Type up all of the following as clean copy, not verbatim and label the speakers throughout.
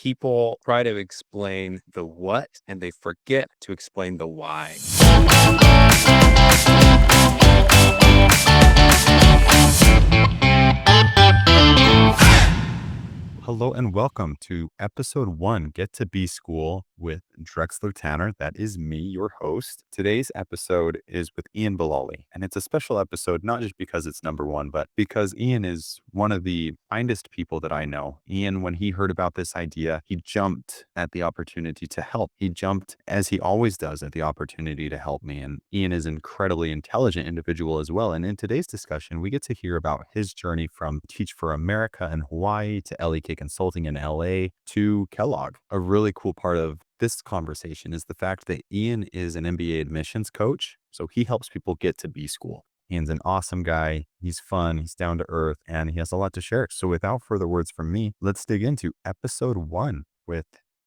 Speaker 1: people try to explain the what and they forget to explain the why.
Speaker 2: Hello and welcome to episode 1, Get to Be School with Drexler Tanner. That is me, your host. Today's episode is with Ian Belloli, and it's a special episode, not just because it's number 1, but because Ian is one of the kindest people that I know. Ian, when he heard about this idea, he jumped at the opportunity to help. He jumped, as he always does, at the opportunity to help me. And Ian is an incredibly intelligent individual as well. And in today's discussion, we get to hear about his journey from Teach for America in Hawaii to LEK Consulting in LA to Kellogg. A really cool part of this conversation is the fact that Ian is an MBA admissions coach. So he helps people get to B school. Ian's an awesome guy. He's fun. He's down to earth and he has a lot to share. So without further words from me, let's dig into episode 1 with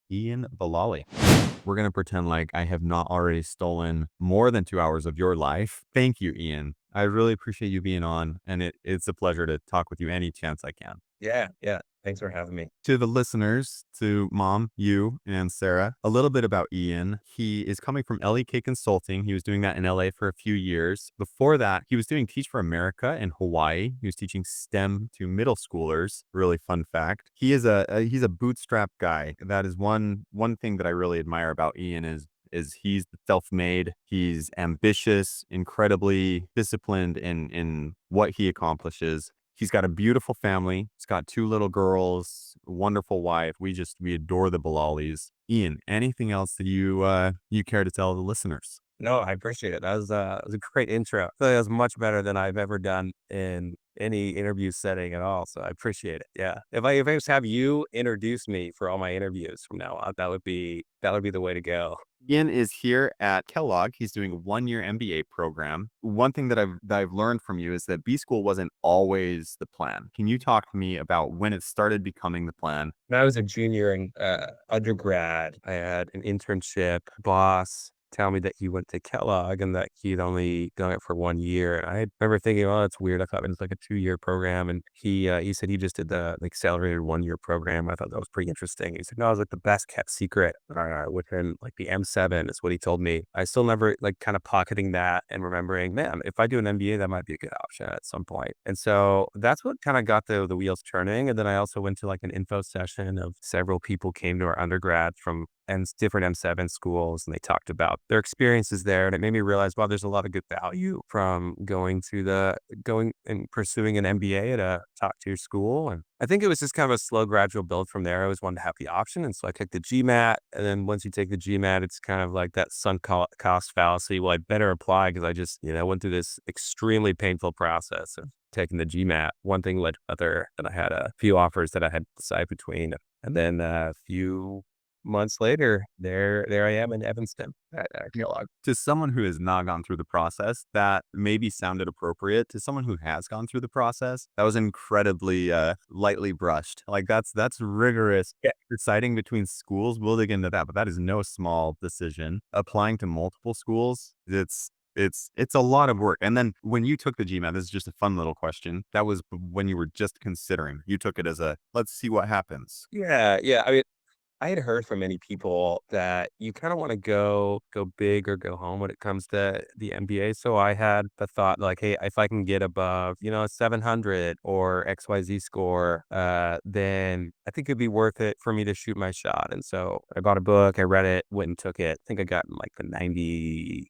Speaker 2: Ian Belloli. We're going to pretend like I have not already stolen more than 2 hours of your life. Thank you, Ian. I really appreciate you being on, and it's a pleasure to talk with you any chance I can.
Speaker 1: Yeah. Thanks for having me.
Speaker 2: To the listeners, to Mom, you, and Sarah, a little bit about Ian. He is coming from LEK Consulting. He was doing that in LA for a few years. Before that, he was doing Teach for America in Hawaii. He was teaching STEM to middle schoolers. Really fun fact. He is he's a bootstrap guy. That is one thing that I really admire about Ian is he's self-made, he's ambitious, incredibly disciplined in what he accomplishes. He's got a beautiful family. He's got 2 little girls, a wonderful wife. We adore the Bellolis. Ian, anything else that you care to tell the listeners?
Speaker 1: No, I appreciate it. That was a great intro. I feel like that was much better than I've ever done in any interview setting at all. So I appreciate it. Yeah. If I just have you introduce me for all my interviews from now on, that would be the way to go.
Speaker 2: Ian is here at Kellogg. He's doing a 1-year MBA program. One thing that I've learned from you is that B school wasn't always the plan. Can you talk to me about when it started becoming the plan?
Speaker 1: When I was a junior in undergrad, I had an internship boss tell me that he went to Kellogg and that he'd only done it for 1 year. And I remember thinking, oh, that's weird. I thought it was like a 2-year program. And he said he just did the accelerated 1-year program. I thought that was pretty interesting. He said, no, it was like the best kept secret within like the M7 is what he told me. I still never like kind of pocketing that and remembering, man, if I do an MBA, that might be a good option at some point. And so that's what kind of got the wheels turning. And then I also went to like an info session of several people came to our undergrad from and different M7 schools, and they talked about their experiences there. And it made me realize, wow, there's a lot of good value from going and pursuing an MBA at a top tier school. And I think it was just kind of a slow, gradual build from there. I always wanted to have the option. And so I took the GMAT. And then once you take the GMAT, it's kind of like that sunk cost fallacy. Well, I better apply because I just, went through this extremely painful process of taking the GMAT. One thing led to another, and I had a few offers that I had to decide between. And then a few months later, there I am in Evanston at Kellogg.
Speaker 2: To someone who has not gone through the process, that maybe sounded appropriate. To someone who has gone through the process, that was incredibly lightly brushed. Like that's rigorous.
Speaker 1: Yeah.
Speaker 2: Deciding between schools, we'll dig into that, but that is no small decision. Applying to multiple schools, it's a lot of work. And then when you took the GMAT, this is just a fun little question. That was when you were just considering. You took it as a let's see what happens.
Speaker 1: Yeah. I mean, I had heard from many people that you kind of want to go big or go home when it comes to the MBA. So I had the thought like, hey, if I can get above, 700 or XYZ score, then I think it'd be worth it for me to shoot my shot. And so I bought a book, I read it, went and took it. I think I got like the 90th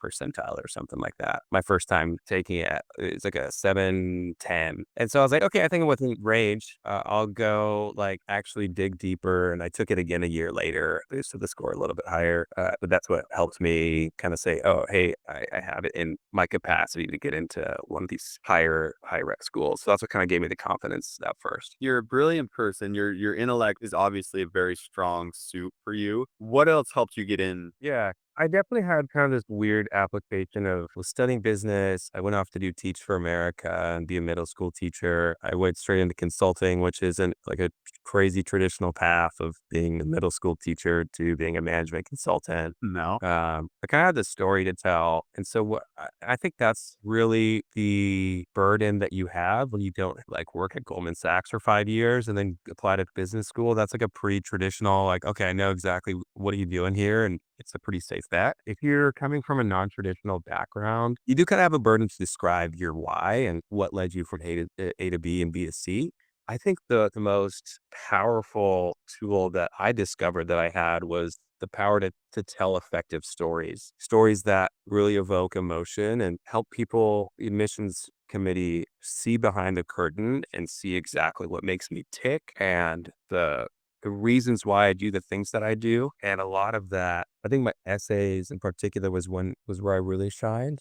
Speaker 1: percentile or something like that. My first time taking it, it's like a 710. And so I was like, okay, I think I'm within range. I'll go like actually dig deeper. And I took it again a year later, boosted the score a little bit higher. But that's what helped me kind of say, oh, hey, I have it in my capacity to get into one of these high rec schools. So that's what kind of gave me the confidence at first.
Speaker 2: You're a brilliant person. Your intellect is obviously a very strong suit for you. What else helped you get in?
Speaker 1: Yeah. I definitely had kind of this weird application of was studying business. I went off to do Teach for America and be a middle school teacher. I went straight into consulting, which isn't like a crazy traditional path of being a middle school teacher to being a management consultant.
Speaker 2: No.
Speaker 1: I kind of had this story to tell. And so what I think that's really the burden that you have when you don't like work at Goldman Sachs for 5 years and then apply to business school. That's like a pretty traditional, like, okay, I know exactly what are you doing here. And it's a pretty safe bet. If you're coming from a non-traditional background, you do kind of have a burden to describe your why and what led you from A to B and B to C. I think the most powerful tool that I discovered that I had was the power to tell effective stories, stories that really evoke emotion and help people, admissions committee, see behind the curtain and see exactly what makes me tick and the reasons why I do the things that I do. And a lot of that, I think my essays in particular was where I really shined.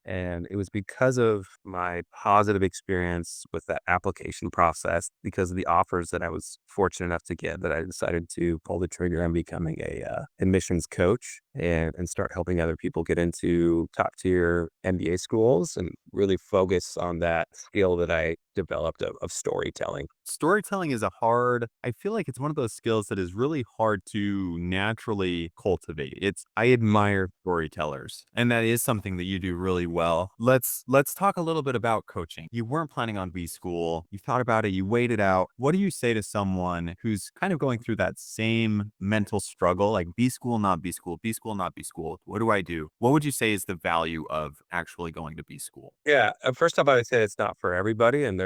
Speaker 1: And it was because of my positive experience with that application process, because of the offers that I was fortunate enough to get, that I decided to pull the trigger on becoming a admissions coach and start helping other people get into top tier MBA schools and really focus on that skill that I developed of storytelling.
Speaker 2: Storytelling is a hard I feel like it's one of those skills that is really hard to naturally cultivate. I admire storytellers, and that is something that you do really well. Let's talk a little bit about coaching. You weren't planning on B school. You thought about it, you weighed it out. What do you say to someone who's kind of going through that same mental struggle, like B school, not B school, B school, not B school? What do I do? What would you say is the value of actually going to B school?
Speaker 1: Yeah, first off, I would say it's not for everybody, and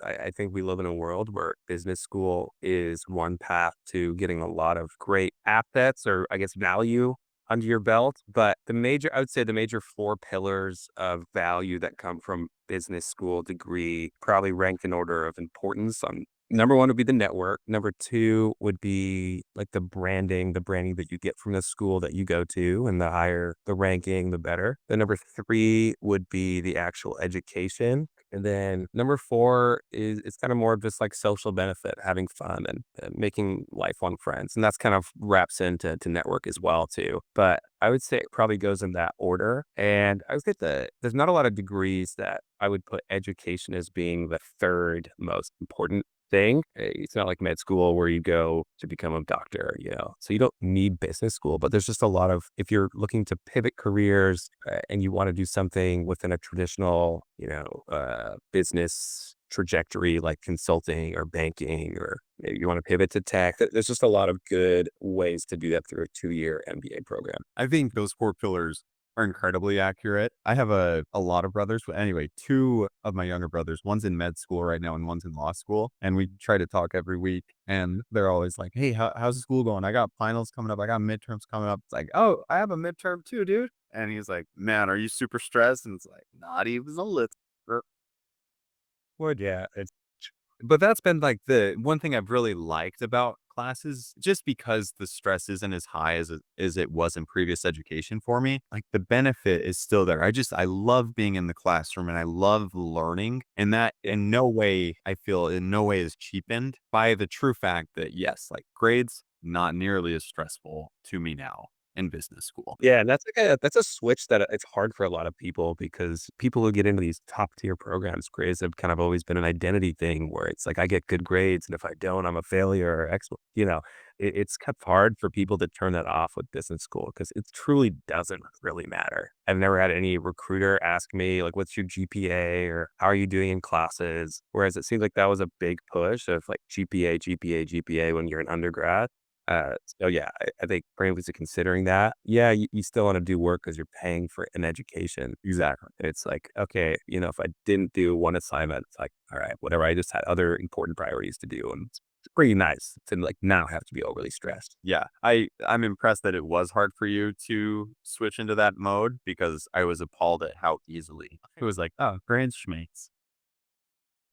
Speaker 1: I think we live in a world where business school is one path to getting a lot of great assets or I guess value under your belt. But I would say the major four pillars of value that come from business school degree probably ranked in order of importance. Number one would be the network. Number two would be like the branding that you get from the school that you go to, and the higher the ranking, the better. Then number three would be the actual education. And then number four is it's kind of more of just like social benefit, having fun and making lifelong friends. And that's kind of wraps into to network as well too. But I would say it probably goes in that order. And I would say that there's not a lot of degrees that I would put education as being the third most important thing. It's not like med school where you go to become a doctor, you know. So you don't need business school, but there's just a lot of if you're looking to pivot careers and you want to do something within a traditional, business trajectory like consulting or banking, or maybe you want to pivot to tech. There's just a lot of good ways to do that through a 2-year MBA program.
Speaker 2: I think those 4 pillars are incredibly accurate. I have a lot of brothers, but anyway, 2 of my younger brothers, one's in med school right now and one's in law school, and we try to talk every week, and they're always like, "Hey, how's the school going? I got finals coming up. I got midterms coming up." It's like, "Oh, I have a midterm too, dude." And he's like, "Man, are you super stressed?" And it's like, "Not even a little."
Speaker 1: Would yeah,
Speaker 2: But that's been like the one thing I've really liked about classes, just because the stress isn't as high as it was in previous education for me. Like the benefit is still there. I love being in the classroom and I love learning. And that in no way, I feel in no way is cheapened by the true fact that yes, like grades, not nearly as stressful to me now in business school.
Speaker 1: Yeah, and that's a switch that it's hard for a lot of people because people who get into these top tier programs, grades have kind of always been an identity thing where it's like I get good grades, and if I don't, I'm a failure or it's kind of hard for people to turn that off with business school because it truly doesn't really matter. I've never had any recruiter ask me like, "What's your GPA?" or "How are you doing in classes?" Whereas it seems like that was a big push of like GPA, GPA, GPA when you're an undergrad. So yeah, I think families are considering that. Yeah, you still want to do work because you're paying for an education.
Speaker 2: Exactly.
Speaker 1: It's like, okay, if I didn't do one assignment, it's like, all right, whatever. I just had other important priorities to do. And it's pretty nice to like not have to be overly stressed.
Speaker 2: Yeah, I'm impressed that it was hard for you to switch into that mode because I was appalled at how easily it was like, oh, grades schmates.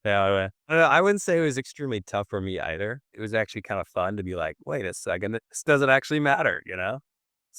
Speaker 1: Yeah, I wouldn't say it was extremely tough for me either. It was actually kind of fun to be like, wait a second, this doesn't actually matter, you know?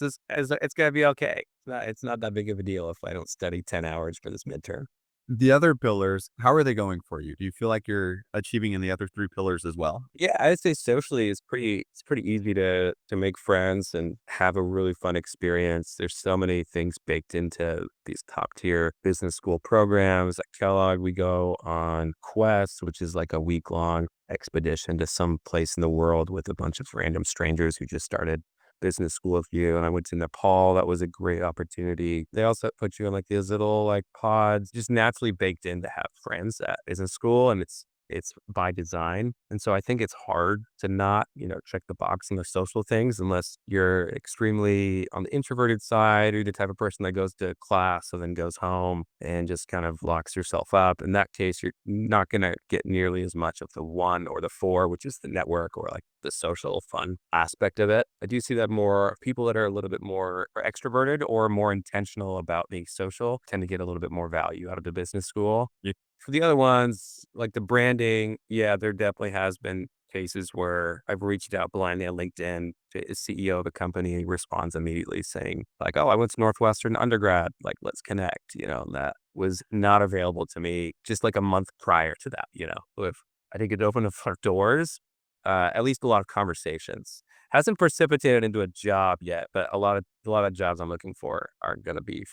Speaker 1: It's gonna be okay. It's not that big of a deal if I don't study 10 hours for this midterm.
Speaker 2: The other pillars, how are they going for you? Do you feel like you're achieving in the other 3 pillars as well?
Speaker 1: Yeah, I'd say socially it's pretty easy to make friends and have a really fun experience. There's so many things baked into these top tier business school programs. At Kellogg, we go on Quest, which is like a week-long expedition to some place in the world with a bunch of random strangers who just started business school with you. And I went to Nepal. That was a great opportunity. They also put you in like these little like pods, just naturally baked in to have friends at business school. And it's by design. And so I think it's hard to not, check the box on the social things unless you're extremely on the introverted side or you're the type of person that goes to class and then goes home and just kind of locks yourself up. In that case, you're not going to get nearly as much of the one or the four, which is the network or like the social fun aspect of it. I do see that more people that are a little bit more extroverted or more intentional about being social tend to get a little bit more value out of the business school. For the other ones, like the branding, yeah, there definitely has been cases where I've reached out blindly on LinkedIn to a CEO of a company and he responds immediately saying like, "Oh, I went to Northwestern undergrad, like let's connect," and that was not available to me just like a month prior to that. If I think it opened up our doors, at least a lot of conversations. Hasn't precipitated into a job yet, but a lot of jobs I'm looking for aren't going to be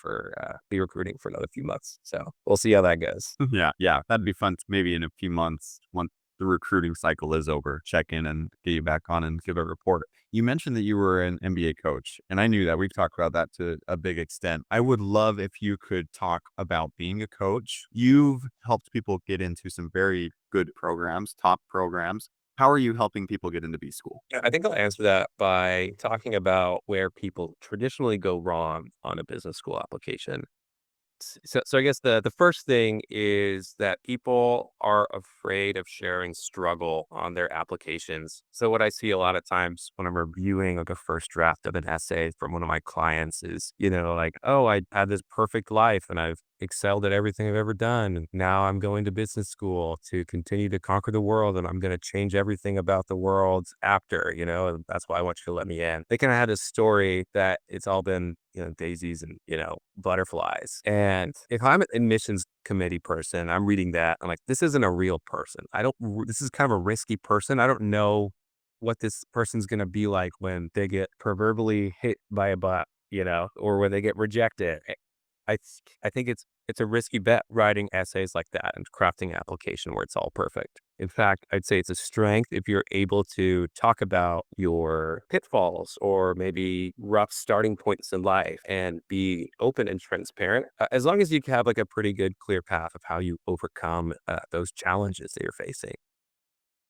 Speaker 1: recruiting for another few months. So we'll see how that goes.
Speaker 2: Yeah, yeah, that'd be fun maybe in a few months once the recruiting cycle is over, check in and get you back on and give a report. You mentioned that you were an MBA coach, and I knew that. We've talked about that to a big extent. I would love if you could talk about being a coach. You've helped people get into some very good programs, top programs. How are you helping people get into B school?
Speaker 1: Yeah, I think I'll answer that by talking about where people traditionally go wrong on a business school application. So I guess the first thing is that people are afraid of sharing struggle on their applications. So what I see a lot of times when I'm reviewing like a first draft of an essay from one of my clients is, like, oh, I had this perfect life and I've excelled at everything I've ever done. And now I'm going to business school to continue to conquer the world and I'm going to change everything about the world after, and that's why I want you to let me in. They kind of had a story that it's all been daisies and, butterflies. And if I'm an admissions committee person, I'm reading that. I'm like, this isn't a real person. This is kind of a risky person. I don't know what this person's going to be like when they get proverbially hit by a bus, or when they get rejected. I think it's a risky bet writing essays like that and crafting an application where it's all perfect. In fact, I'd say it's a strength if you're able to talk about your pitfalls or maybe rough starting points in life and be open and transparent. As long as you have like a pretty good clear path of how you overcome those challenges that you're facing.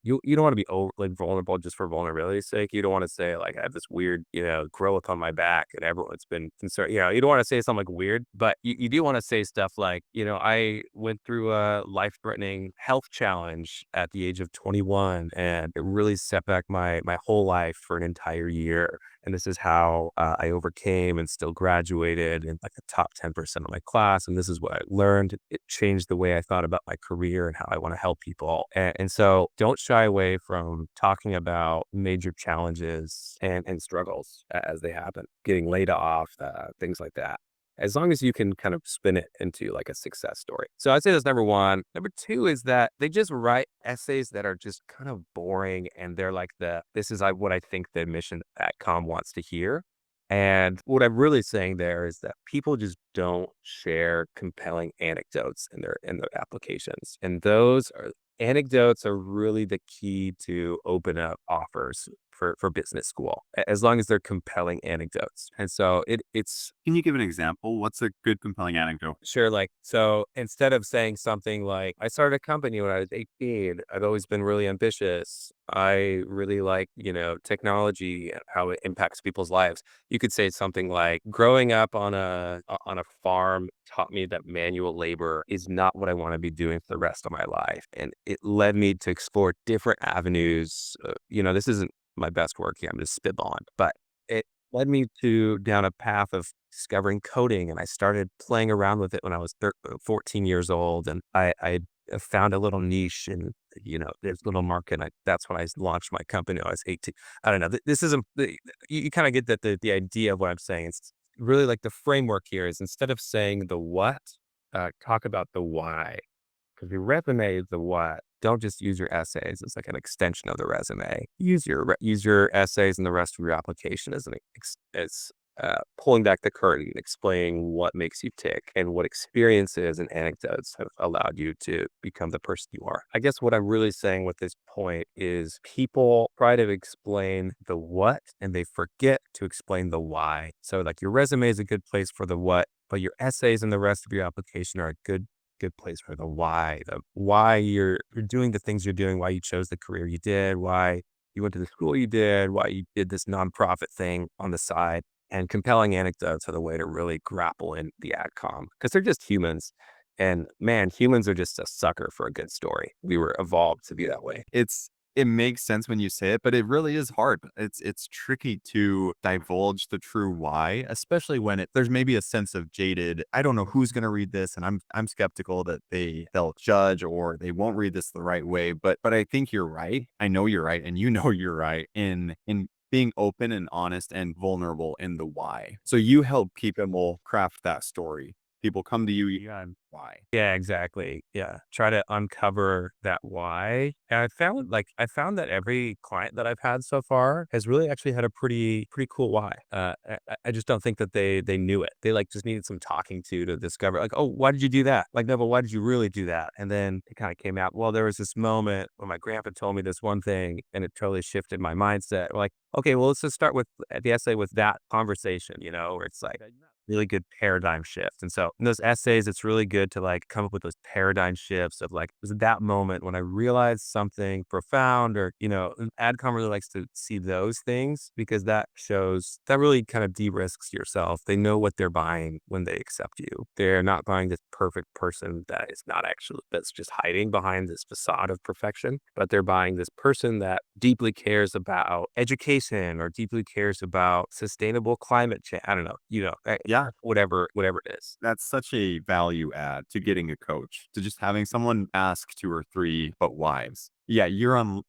Speaker 1: You don't wanna be like, vulnerable just for vulnerability's sake. You don't wanna say, like, "I have this weird, growth on my back, and everyone's been concerned." You don't wanna say something, like, weird, but you do wanna say stuff like, "I went through a life-threatening health challenge at the age of 21, and it really set back my whole life for an entire year, and this is how, I overcame and still graduated in, like, the top 10% of my class, and this is what I learned. It changed the way I thought about my career and how I wanna help people." And so don't shy away from talking about major challenges and struggles as they happen, getting laid off, things like that. As long as you can kind of spin it into like a success story. So I'd say that's number one. Number two is that they just write essays that are just kind of boring and they're like this is what I think the admission at com wants to hear. And what I'm really saying there is that people just don't share compelling anecdotes in their applications. And those are anecdotes are really the key to open up offers for business school, as long as they're compelling anecdotes. And so it's
Speaker 2: Can you give an example? What's a good compelling anecdote?
Speaker 1: sure, like, so instead of saying something like, I started a company when I was 18, I've always been really ambitious. I really like, technology and how it impacts people's lives. You could say something like, growing up on a farm taught me that manual labor is not what I want to be doing for the rest of my life. And it led me to explore different avenues. This isn't my best work here. I'm just spitballing, but it led me to down a path of discovering coding, and I started playing around with it when I was 14 years old, and I found a little niche in, this little market, and that's when I launched my company when I was 18. I don't know, this isn't you kinda get the idea of what I'm saying. It's really like the framework here is instead of saying the what, talk about the why. Because your resume is the what. Don't just use your essays as like an extension of the resume. Use your essays and the rest of your application as pulling back the curtain, explaining what makes you tick and what experiences and anecdotes have allowed you to become the person you are. I guess what I'm really saying with this point is people try to explain the what and they forget to explain the why. So like your resume is a good place for the what, but your essays and the rest of your application are a good place for the why you're doing the things you're doing, why you chose the career you did, why you went to the school you did, why you did this nonprofit thing on the side. And compelling anecdotes are the way to really grapple in the adcom because they're just humans. And man, humans are just a sucker for a good story. We were evolved to be that way.
Speaker 2: It makes sense when you say it, but it really is hard. It's tricky to divulge the true why, especially when there's maybe a sense of jaded, I don't know who's going to read this, and I'm skeptical that they'll judge or they won't read this the right way. But I think you're right. I know you're right, and you know you're right in being open and honest and vulnerable in the why. So you help people craft that story. People come to you, yeah, why?
Speaker 1: Yeah, exactly. Yeah. Try to uncover that why. And I found that every client that I've had so far has really actually had a pretty cool why. I just don't think that they knew it. They like just needed some talking to discover like, oh, why did you do that? Like, no, but why did you really do that? And then it kind of came out, well, there was this moment when my grandpa told me this one thing and it totally shifted my mindset. We're like, okay, well, let's just start with the essay with that conversation, where it's like really good paradigm shift. And so in those essays, it's really good to like come up with those paradigm shifts of like, was it that moment when I realized something profound or, and AdCom really likes to see those things because that really kind of de-risks yourself. They know what they're buying when they accept you. They're not buying this perfect person that is not actually, that's just hiding behind this facade of perfection, but they're buying this person that deeply cares about education or deeply cares about sustainable climate change. I don't know,
Speaker 2: Yeah.
Speaker 1: whatever it is.
Speaker 2: That's such a value add to getting a coach, to just having someone ask 2 or 3 but whys. Yeah, you're on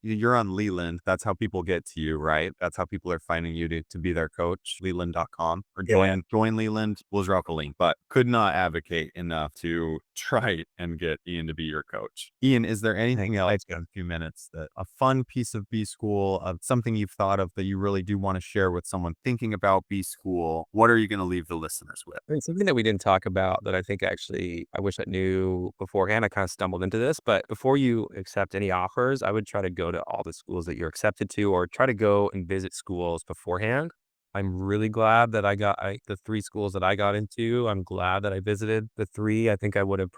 Speaker 2: Leland. That's how people get to you, right? That's how people are finding you to be their coach, leland.com or
Speaker 1: Yeah.
Speaker 2: join Leland. We'll drop a link, but could not advocate enough to try and get Ian to be your coach. Ian, is there anything else in a few minutes that a fun piece of B school, of something you've thought of that you really do want to share with someone thinking about B school? What are you going to leave the listeners with?
Speaker 1: I mean, something that we didn't talk about that I think actually I wish I knew beforehand. I kind of stumbled into this, but before you accept any offers, I would try to go to all the schools that you're accepted to or try to go and visit schools beforehand. I'm really glad that the 3 schools that I got into. I'm glad that I visited the 3. I think I would have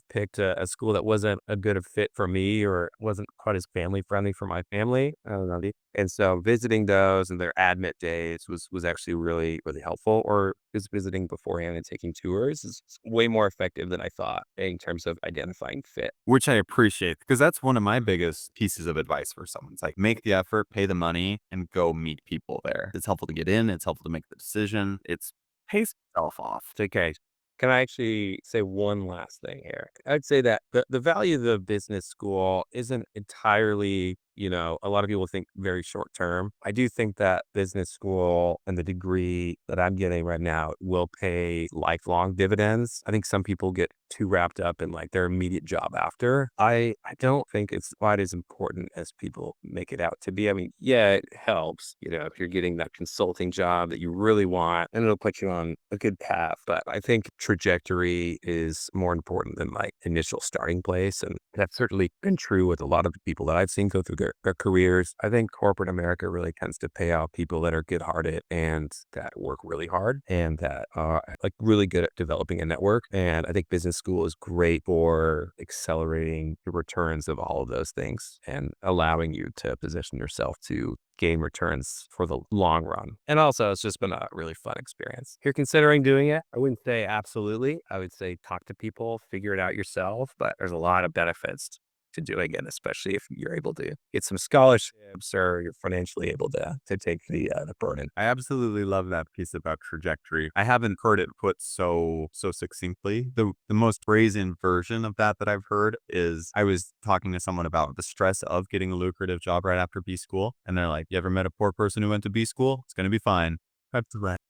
Speaker 1: picked a school that wasn't a good fit for me or wasn't quite as family friendly for my family. I don't know. And so visiting those and their admit days was actually really, really helpful. Or just visiting beforehand and taking tours is way more effective than I thought in terms of identifying fit.
Speaker 2: Which I appreciate because that's one of my biggest pieces of advice for someone. It's like, make the effort, pay the money, and go meet people there. It's helpful to get in. It's helpful to make the decision. It's pays itself off.
Speaker 1: Okay. Can I actually say one last thing here? I'd say that the value of the business school isn't entirely, a lot of people think very short term. I do think that business school and the degree that I'm getting right now will pay lifelong dividends. I think some people get too wrapped up in like their immediate job after. I don't think it's quite as important as people make it out to be. I mean, yeah, it helps, if you're getting that consulting job that you really want and it'll put you on a good path. But I think trajectory is more important than like initial starting place. And that's certainly been true with a lot of the people that I've seen go through their careers. I think corporate America really tends to pay out people that are good hearted and that work really hard and that are like really good at developing a network. And I think business school is great for accelerating the returns of all of those things and allowing you to position yourself to gain returns for the long run. And also, it's just been a really fun experience. If you're considering doing it, I wouldn't say absolutely. I would say talk to people, figure it out yourself, but there's a lot of benefits to doing it, especially if you're able to get some scholarships or you're financially able to take the burden.
Speaker 2: I absolutely love that piece about trajectory. I haven't heard it put so succinctly. The most brazen version of that I've heard is I was talking to someone about the stress of getting a lucrative job right after B school, and they're like, "You ever met a poor person who went to B school? It's going to be fine." That's right.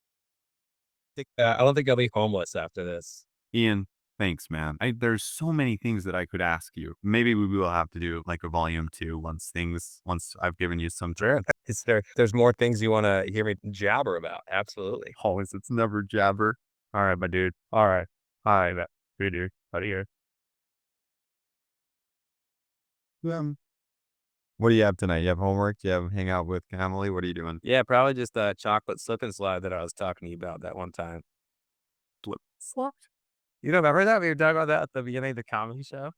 Speaker 1: I don't think I'll be homeless after this.
Speaker 2: Ian, Thanks, man. There's so many things that I could ask you. Maybe we will have to do like a volume two once I've given you some
Speaker 1: Sure. There's more things you want to hear me jabber about. Absolutely.
Speaker 2: always. It's never jabber. All right, my dude. All right. Hi, that good dude. Out of here. What do you have tonight? You have homework? You have hang out with family? What are you doing?
Speaker 1: Yeah, probably just a chocolate slip and slide that I was talking to you about that one time.
Speaker 2: Flip flop.
Speaker 1: You don't remember that? We were talking about that at the beginning of the comedy show?